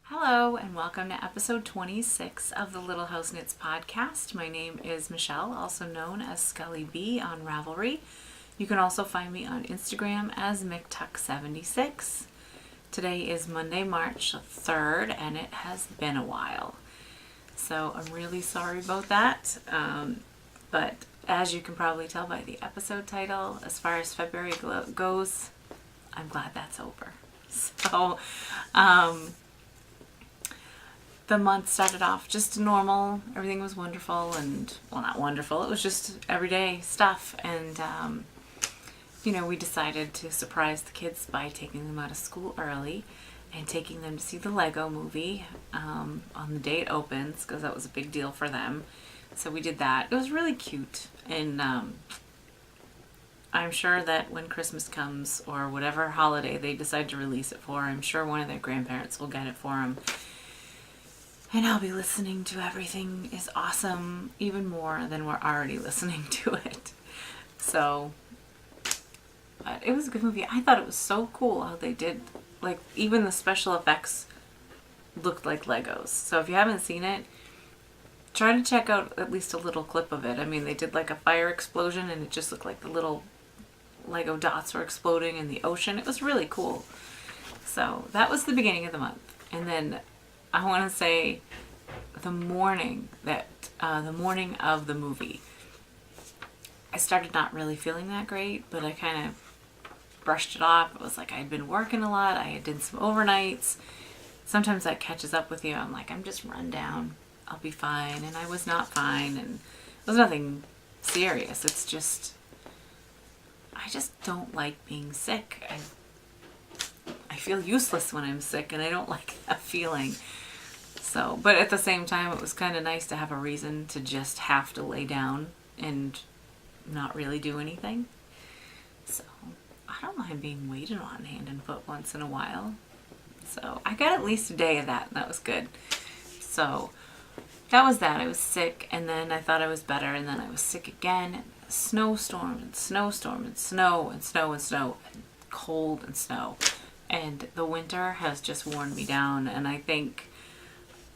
Hello and welcome to episode 26 of the Little House Knits podcast. My name is Michelle, also known as ScullyB on Ravelry. You can also find me on Instagram as McTuck76. Today is Monday, March 3rd, and it has been a while. So I'm really sorry about that. But as you can probably tell by the episode title, as far as February goes, I'm glad that's over. So, the month started off just normal. Everything was wonderful and, well, not wonderful. It was just everyday stuff. And, we decided to surprise the kids by taking them out of school early and taking them to see the Lego movie on the day it opens, because that was a big deal for them. So we did that. It was really cute. And I'm sure that when Christmas comes or whatever holiday they decide to release it for, I'm sure one of their grandparents will get it for them. And I'll be listening to Everything is Awesome even more than we're already listening to it. So, but it was a good movie. I thought it was so cool how they did, like, even the special effects looked like Legos. So if you haven't seen it, try to check out at least a little clip of it. I mean, they did like a fire explosion and it just looked like the little Lego dots were exploding in the ocean. It was really cool. So that was the beginning of the month. And then I want to say the morning of the movie, I started not really feeling that great, but I kind of brushed it off. It was like I'd been working a lot. I had done some overnights. Sometimes that catches up with you. I'm like, I'm just run down. I'll be fine. And I was not fine. And it was nothing serious. It's just, I just don't like being sick. I feel useless when I'm sick, and I don't like that feeling. So, but at the same time, it was kind of nice to have a reason to just have to lay down and not really do anything. So, I don't mind being waited on hand and foot once in a while. So, I got at least a day of that, and that was good. So, that was that. I was sick, and then I thought I was better, and then I was sick again. And snowstorm and snowstorm and snow and snow and snow and cold and snow. And the winter has just worn me down, and I think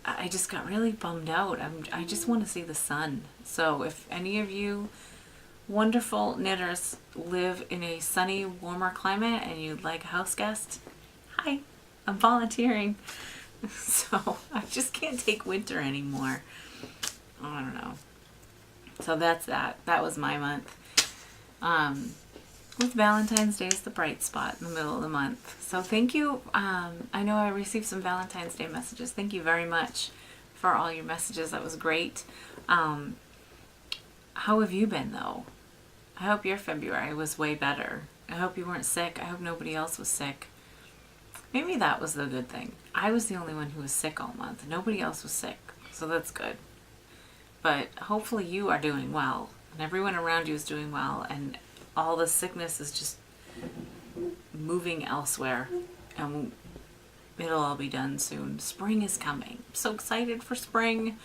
I just got really bummed out. I just want to see the sun. So if any of you wonderful knitters live in a sunny, warmer climate and you'd like a house guest, hi, I'm volunteering. So I just can't take winter anymore. I don't know. So that's that. That was my month. With Valentine's Day is the bright spot in the middle of the month. So thank you. I know I received some Valentine's Day messages. Thank you very much for all your messages. That was great. How have you been, though? I hope your February was way better. I hope you weren't sick. I hope nobody else was sick. Maybe that was the good thing. I was the only one who was sick all month. Nobody else was sick. So that's good. But hopefully you are doing well. And everyone around you is doing well. And all the sickness is just moving elsewhere, and it'll all be done soon. Spring is coming. I'm so excited for spring.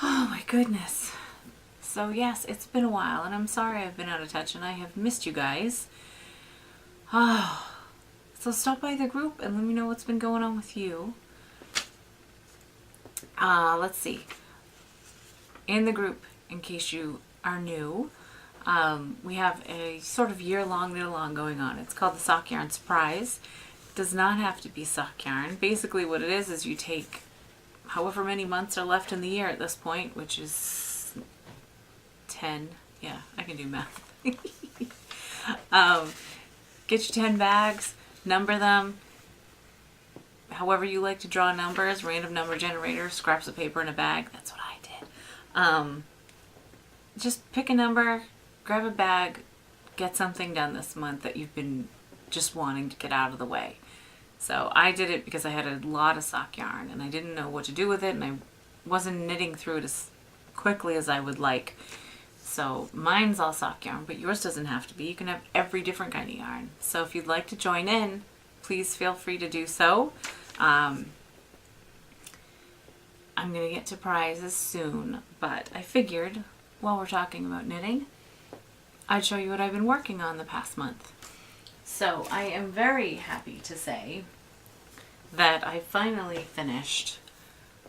Oh my goodness. So yes, it's been a while, and I'm sorry I've been out of touch, and I have missed you guys. Oh, so stop by the group and let me know what's been going on with you. Let's see. In the group, in case you are new, we have a sort of year-long knit-along going on. It's called the Sock Yarn Surprise. It does not have to be sock yarn. Basically what it is you take however many months are left in the year at this point, which is 10. Yeah, I can do math. Get your 10 bags, number them. However you like to draw numbers, random number generator, scraps of paper in a bag. That's what I did. Just pick a number, grab a bag, get something done this month that you've been just wanting to get out of the way. So I did it because I had a lot of sock yarn and I didn't know what to do with it, and I wasn't knitting through it as quickly as I would like. So mine's all sock yarn, but yours doesn't have to be. You can have every different kind of yarn. So if you'd like to join in, please feel free to do so. I'm going to get to prizes soon, but I figured while we're talking about knitting, I'd show you what I've been working on the past month. So I am very happy to say that I finally finished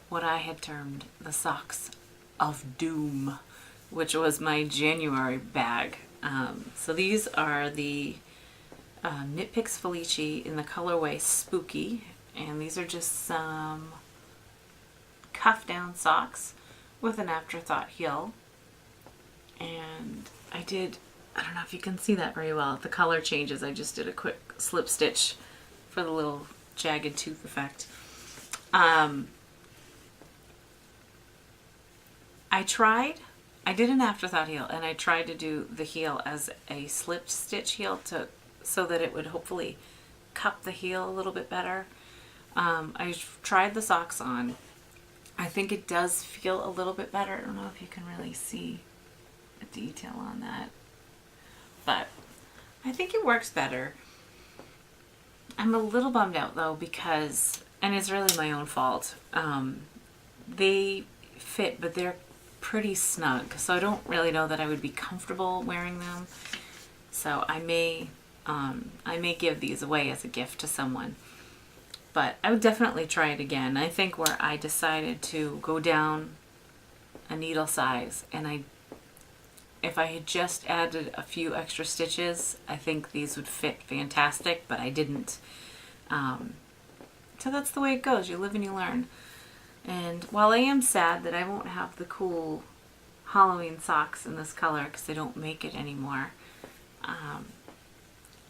what I had termed the socks of doom, which was my January bag. So these are the Knit Picks Felici in the colorway Spooky, and these are just some cuff down socks with an afterthought heel. And I don't know if you can see that very well, the color changes. I just did a quick slip stitch for the little jagged tooth effect. I did an afterthought heel, and I tried to do the heel as a slip stitch heel so that it would hopefully cup the heel a little bit better. I tried the socks on. I think it does feel a little bit better. I don't know if you can really see a detail on that, but I think it works better. I'm a little bummed out though because, and it's really my own fault, they fit, but they're pretty snug, so I don't really know that I would be comfortable wearing them. So I may give these away as a gift to someone, but I would definitely try it again. I think where I decided to go down a needle size, and if I had just added a few extra stitches, I think these would fit fantastic, but I didn't. So that's the way it goes. You live and you learn. And while I am sad that I won't have the cool Halloween socks in this color because they don't make it anymore,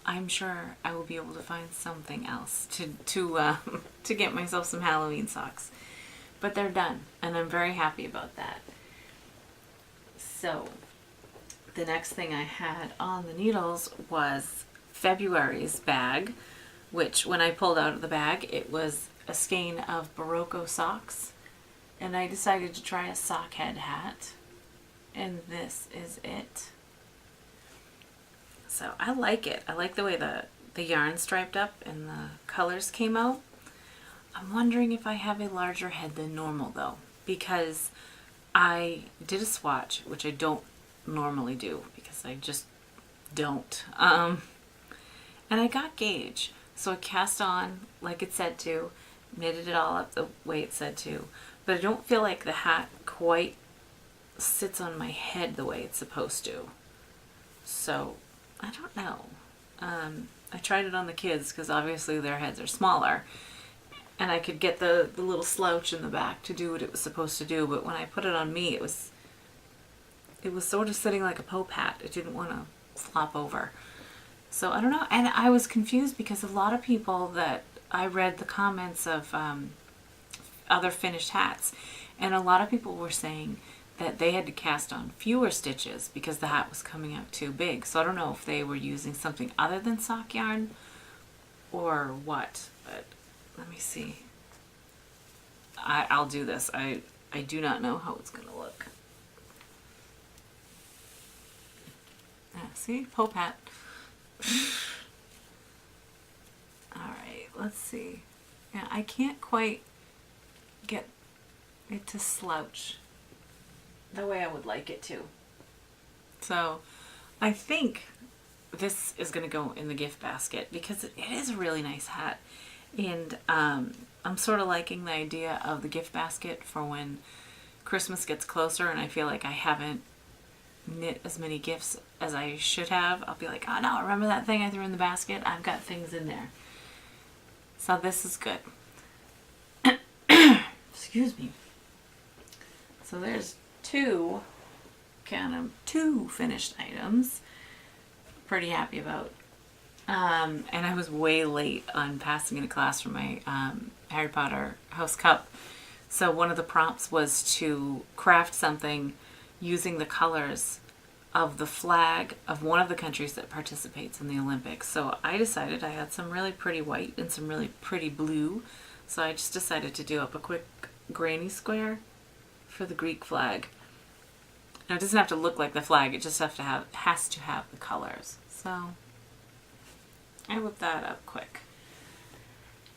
I'm sure I will be able to find something else to get myself some Halloween socks. But they're done, and I'm very happy about that. So the next thing I had on the needles was February's bag, which when I pulled out of the bag, it was a skein of Barocco socks, and I decided to try a sock head hat, and this is it. So I like it. I like the way the yarn striped up and the colors came out. I'm wondering if I have a larger head than normal though, because I did a swatch, which I don't normally do because I just don't. And I got gauge, so I cast on like it said to, knitted it all up the way it said to, but I don't feel like the hat quite sits on my head the way it's supposed to. So I don't know. I tried it on the kids because obviously their heads are smaller, and I could get the little slouch in the back to do what it was supposed to do, but when I put it on me, it was sort of sitting like a Pope hat. It didn't want to flop over. So I don't know, and I was confused because a lot of people that I read the comments of other finished hats, and a lot of people were saying that they had to cast on fewer stitches because the hat was coming out too big. So I don't know if they were using something other than sock yarn or what, but let me see. I'll do this. I do not know how it's going to look. See? Pope hat. Alright, let's see. Yeah, I can't quite get it to slouch the way I would like it to. So I think this is going to go in the gift basket because it is a really nice hat. And I'm sort of liking the idea of the gift basket for when Christmas gets closer and I feel like I haven't knit as many gifts as I should have. I'll be like, oh no, remember that thing I threw in the basket? I've got things in there. So this is good. Excuse me. So there's two finished items. Pretty happy about. And I was way late on passing in a class for my Harry Potter House Cup. So one of the prompts was to craft something using the colors of the flag of one of the countries that participates in the Olympics. So I decided I had some really pretty white and some really pretty blue. So I just decided to do up a quick granny square for the Greek flag. Now it doesn't have to look like the flag, it just has to have the colors. So I whipped that up quick.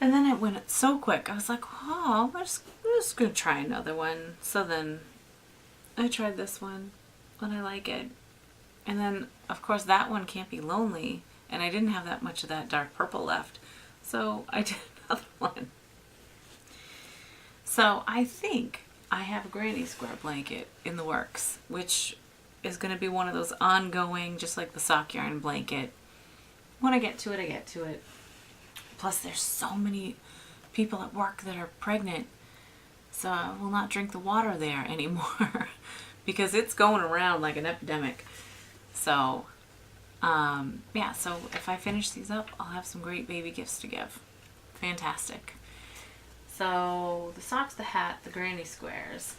And then it went so quick, I was like, oh, I'm just going to try another one. So then I tried this one, and I like it. And then, of course, that one can't be lonely, and I didn't have that much of that dark purple left. So I did another one. So I think I have a granny square blanket in the works, which is going to be one of those ongoing, just like the sock yarn blanket. When I get to it, I get to it. Plus, there's so many people at work that are pregnant, so I will not drink the water there anymore because it's going around like an epidemic. So, yeah, so if I finish these up, I'll have some great baby gifts to give. Fantastic. So, the socks, the hat, the granny squares.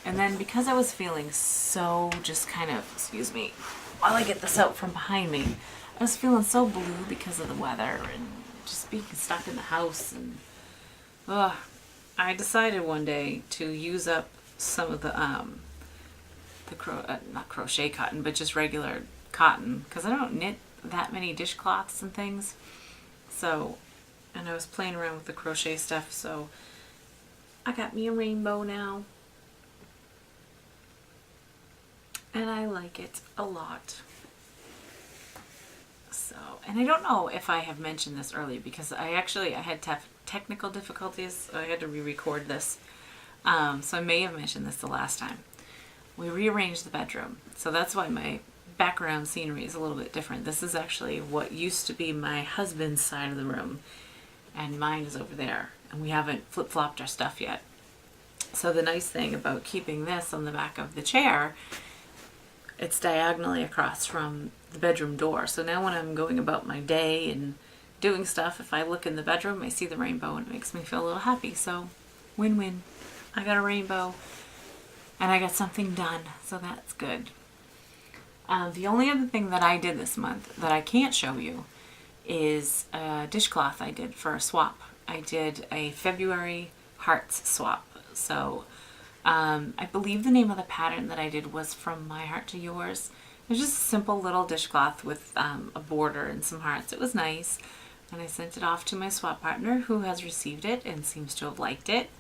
And then because I was feeling so just kind of, excuse me, while I get this out from behind me, I was feeling so blue because of the weather and just being stuck in the house. And I decided one day to use up some of the not crochet cotton, but just regular cotton, because I don't knit that many dishcloths and things. So, and I was playing around with the crochet stuff, so I got me a rainbow now. And I like it a lot. So, and I don't know if I have mentioned this earlier because I had technical difficulties, so I had to re-record this. So I may have mentioned this the last time. We rearranged the bedroom. So that's why my background scenery is a little bit different. This is actually what used to be my husband's side of the room, and mine is over there. And we haven't flip-flopped our stuff yet. So the nice thing about keeping this on the back of the chair, it's diagonally across from the bedroom door. So now when I'm going about my day and doing stuff, if I look in the bedroom, I see the rainbow and it makes me feel a little happy. So win-win. I got a rainbow and I got something done. So that's good. The only other thing that I did this month that I can't show you is a dishcloth I did for a swap. I did a February hearts swap. So I believe the name of the pattern that I did was From My Heart to Yours. It was just a simple little dishcloth with a border and some hearts. It was nice. And I sent it off to my swap partner, who has received it and seems to have liked it.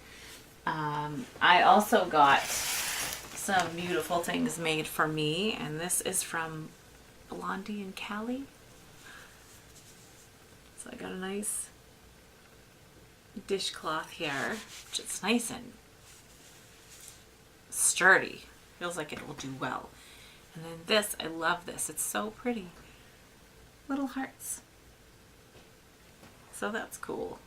I also got some beautiful things made for me, and this is from Blondie and Callie. So I got a nice dishcloth here, which is nice and sturdy. Feels like it will do well. And then this, I love this. It's so pretty. Little hearts. So that's cool.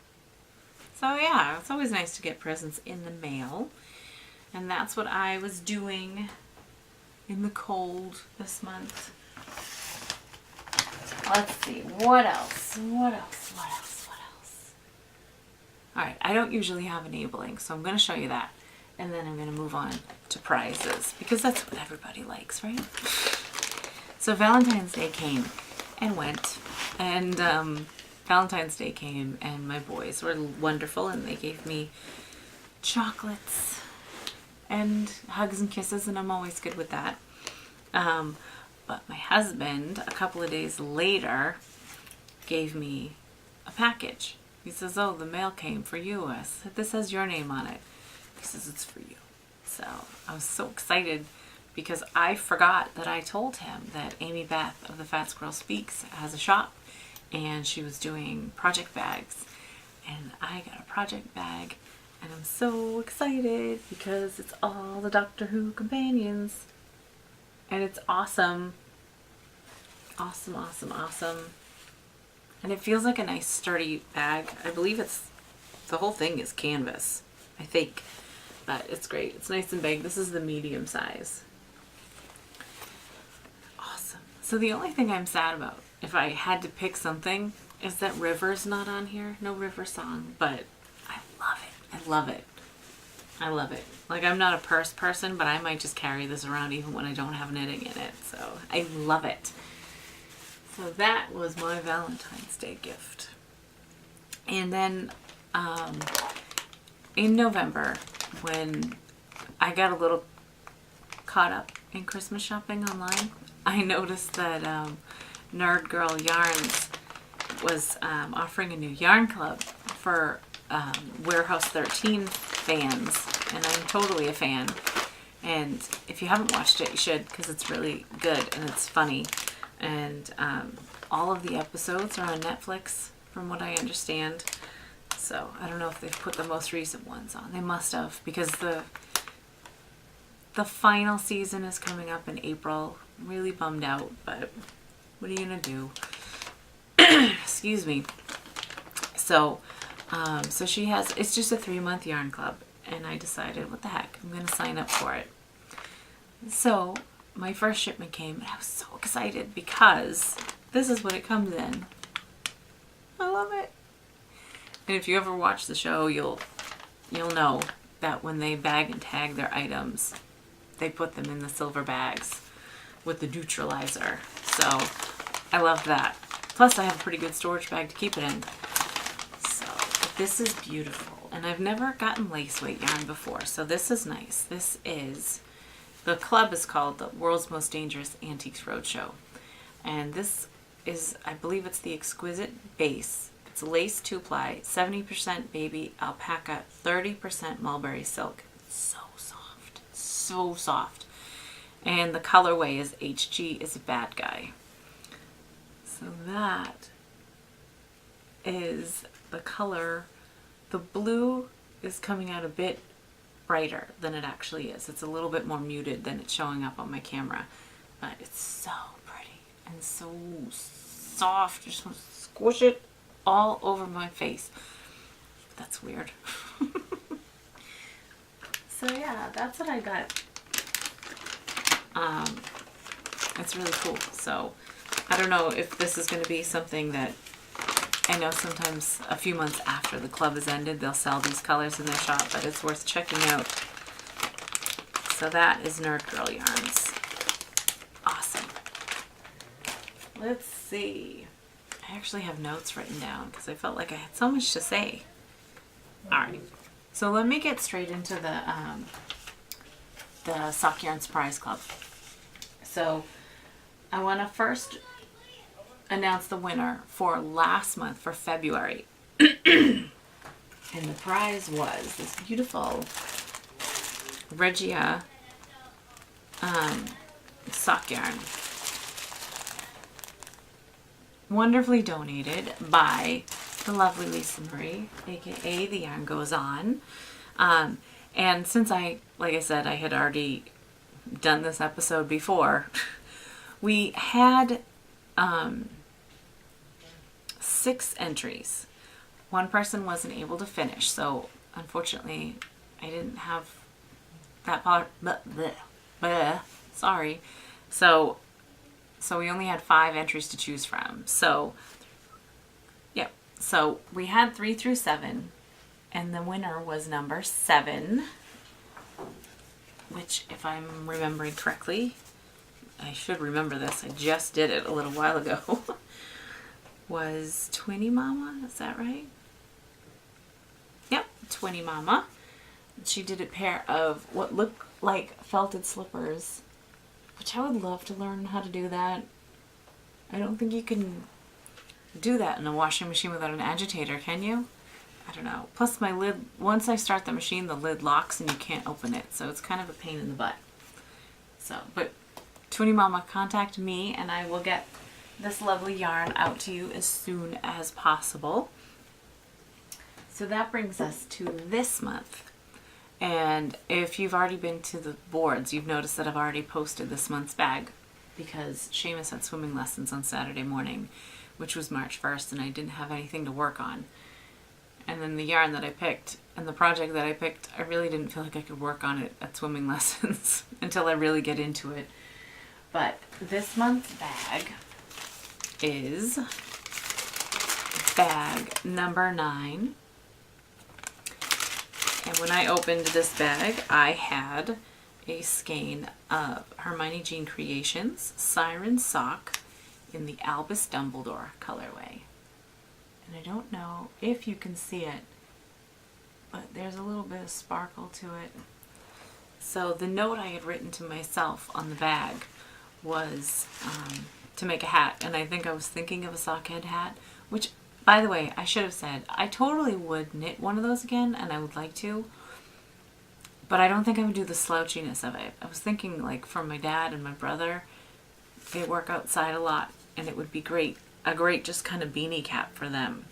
So yeah, it's always nice to get presents in the mail. And that's what I was doing in the cold this month. Let's see, what else? Alright, I don't usually have enabling, so I'm going to show you that. And then I'm going to move on to prizes, because that's what everybody likes, right? So Valentine's Day came and went, and Valentine's Day came, and my boys were wonderful, and they gave me chocolates and hugs and kisses, and I'm always good with that. But my husband, a couple of days later, gave me a package. He says, "Oh, the mail came for you." I said, "This has your name on it." He says, "It's for you." So I was so excited because I forgot that I told him that Amy Beth of the Fat Squirrel Speaks has a shop, and she was doing project bags. And I got a project bag, and I'm so excited because it's all the Doctor Who companions. And it's awesome. Awesome, awesome, awesome. And it feels like a nice sturdy bag. I believe the whole thing is canvas, I think. But it's great. It's nice and big. This is the medium size. Awesome. So the only thing I'm sad about, if I had to pick something, is that River's not on here. No River song. But I love it. I love it. I love it. Like, I'm not a purse person, but I might just carry this around even when I don't have knitting in it. So I love it. So that was my Valentine's Day gift. And then in November, when I got a little caught up in Christmas shopping online, I noticed that Nerd Girl Yarns was offering a new yarn club for Warehouse 13 fans, and I'm totally a fan. And if you haven't watched it, you should, because it's really good and it's funny. And all of the episodes are on Netflix, from what I understand. So I don't know if they've put the most recent ones on. They must have, because the final season is coming up in April. I'm really bummed out, but what are you gonna do? Excuse me. So she has, it's just a 3-month yarn club, and I decided, what the heck, I'm gonna sign up for it. So my first shipment came, and I was so excited because this is what it comes in. I love it. And if you ever watch the show, you'll know that when they bag and tag their items, they put them in the silver bags with the neutralizer. So I love that. Plus I have a pretty good storage bag to keep it in. So this is beautiful. And I've never gotten lace weight yarn before, so this is nice. This is, the club is called the World's Most Dangerous Antiques Roadshow. And this is, I believe it's the Exquisite Base. It's lace 2-ply, 70% baby alpaca, 30% mulberry silk. It's so soft, so soft. And the colorway is HG is a bad guy. So that is the color. The blue is coming out a bit brighter than it actually is. It's a little bit more muted than it's showing up on my camera. But it's so pretty and so soft. I just want to squish it all over my face. That's weird. So yeah, that's what I got. It's really cool. So I don't know if this is going to be something that, I know sometimes a few months after the club has ended, they'll sell these colors in their shop, but it's worth checking out. So that is Nerd Girl Yarns. Awesome. Let's see. I actually have notes written down because I felt like I had so much to say. Alright, so let me get straight into the Sock Yarn Surprise Club. So I want to first announce the winner for last month, for February. And the prize was this beautiful Regia sock yarn. Wonderfully donated by the lovely Lisa Marie, aka The Yarn Goes On. And since like I said, I had already done this episode before, we had 6 entries. One person wasn't able to finish, so unfortunately I didn't have that part. Sorry. So we only had 5 entries to choose from. So yep. So we had 3 through 7, and the winner was number 7, which, if I'm remembering correctly, I should remember this, I just did it a little while ago, was Twinny Mama, is that right? Yep, Twinny Mama. She did a pair of what looked like felted slippers, which I would love to learn how to do that. I don't think you can do that in a washing machine without an agitator, can you? I don't know. Plus my lid, once I start the machine, the lid locks and you can't open it, so it's kind of a pain in the butt. So, but Twinny Mama, contact me and I will get this lovely yarn out to you as soon as possible. So that brings us to this month. And if you've already been to the boards, you've noticed that I've already posted this month's bag, because Seamus had swimming lessons on Saturday morning, which was March 1st, and I didn't have anything to work on. And then the yarn that I picked and the project that I picked, I really didn't feel like I could work on it at swimming lessons until I really get into it. But this month's bag is bag number 9. And when I opened this bag, I had a skein of Hermione Jean Creations Siren Sock in the Albus Dumbledore colorway. And I don't know if you can see it, but there's a little bit of sparkle to it. So the note I had written to myself on the bag was to make a hat, and I think I was thinking of a sockhead hat, which, by the way, I should have said, I totally would knit one of those again, and I would like to, but I don't think I would do the slouchiness of it. I was thinking, like, for my dad and my brother, they work outside a lot, and it would be great, a great just kind of beanie cap for them.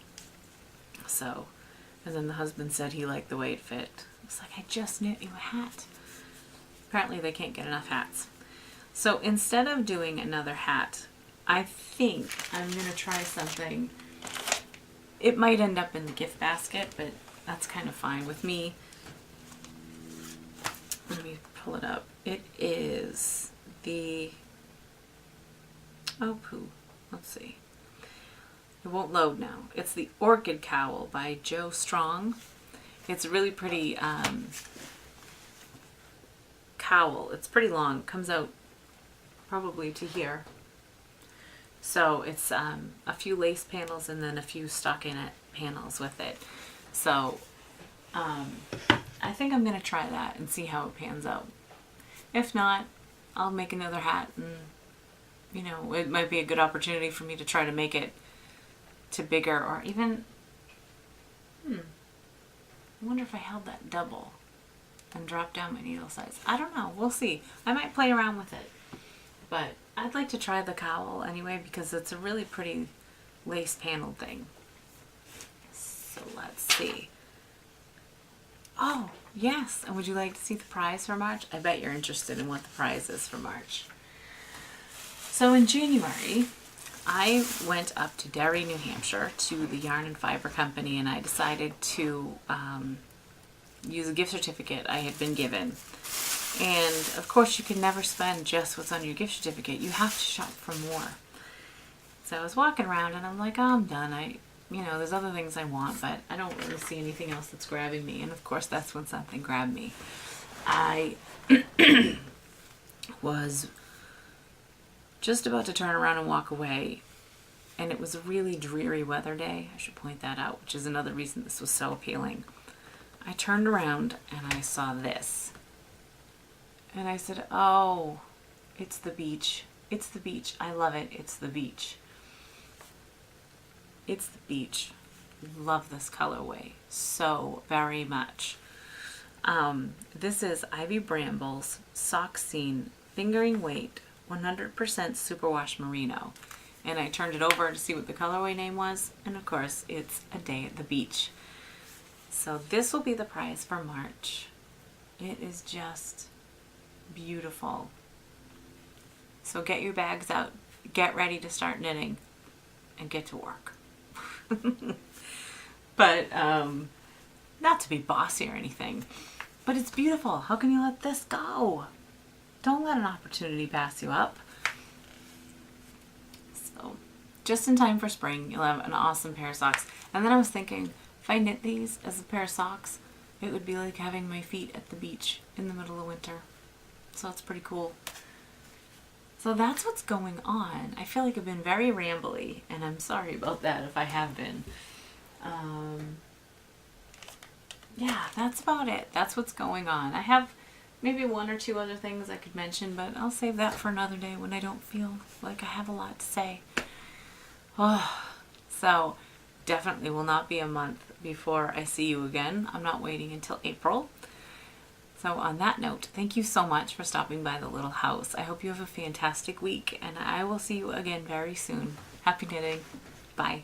So And then the husband said he liked the way it fit. It's like, I just knit you a hat. Apparently they can't get enough hats. So instead of doing another hat, I think I'm going to try something. It might end up in the gift basket, but that's kind of fine with me. Let me pull it up. It is the, oh poo, let's see. It won't load now. It's the Orchid Cowl by Joe Strong. It's a really pretty cowl. It's pretty long. It comes out probably to here. So it's a few lace panels and then a few stockinette panels with it. So I think I'm going to try that and see how it pans out. If not, I'll make another hat, and you know, it might be a good opportunity for me to try to make it to bigger, or even, I wonder if I held that double and dropped down my needle size. I don't know. We'll see. I might play around with it. But I'd like to try the cowl anyway because it's a really pretty lace paneled thing. So let's see. Oh, yes. And would you like to see the prize for March? I bet you're interested in what the prize is for March. So in January, I went up to Derry, New Hampshire to the Yarn and Fiber Company, and I decided to use a gift certificate I had been given. And of course you can never spend just what's on your gift certificate. You have to shop for more. So I was walking around and I'm like, oh, I'm done. You know, there's other things I want, but I don't really see anything else that's grabbing me. And of course that's when something grabbed me. I was just about to turn around and walk away, and it was a really dreary weather day. I should point that out, which is another reason this was so appealing. I turned around and I saw this. And I said, oh, it's the beach. It's the beach. I love it. It's the beach. It's the beach. Love this colorway so very much. This is Ivy Bramble's Sock Scene Fingering Weight 100% Superwash Merino. And I turned it over to see what the colorway name was. And of course, it's A Day at the Beach. So this will be the prize for March. It is just beautiful. So get your bags out, get ready to start knitting, and get to work. But not to be bossy or anything, but it's beautiful. How can you let this go? Don't let an opportunity pass you up. So just in time for spring, you'll have an awesome pair of socks. And then I was thinking, if I knit these as a pair of socks, it would be like having my feet at the beach in the middle of winter. So it's pretty cool. So that's what's going on. I feel like I've been very rambly, and I'm sorry about that if I have been. Yeah, that's about it. That's what's going on. I have maybe one or two other things I could mention, but I'll save that for another day when I don't feel like I have a lot to say. Oh, so definitely will not be a month before I see you again. I'm not waiting until April. So on that note, thank you so much for stopping by the little house. I hope you have a fantastic week, and I will see you again very soon. Happy knitting. Bye.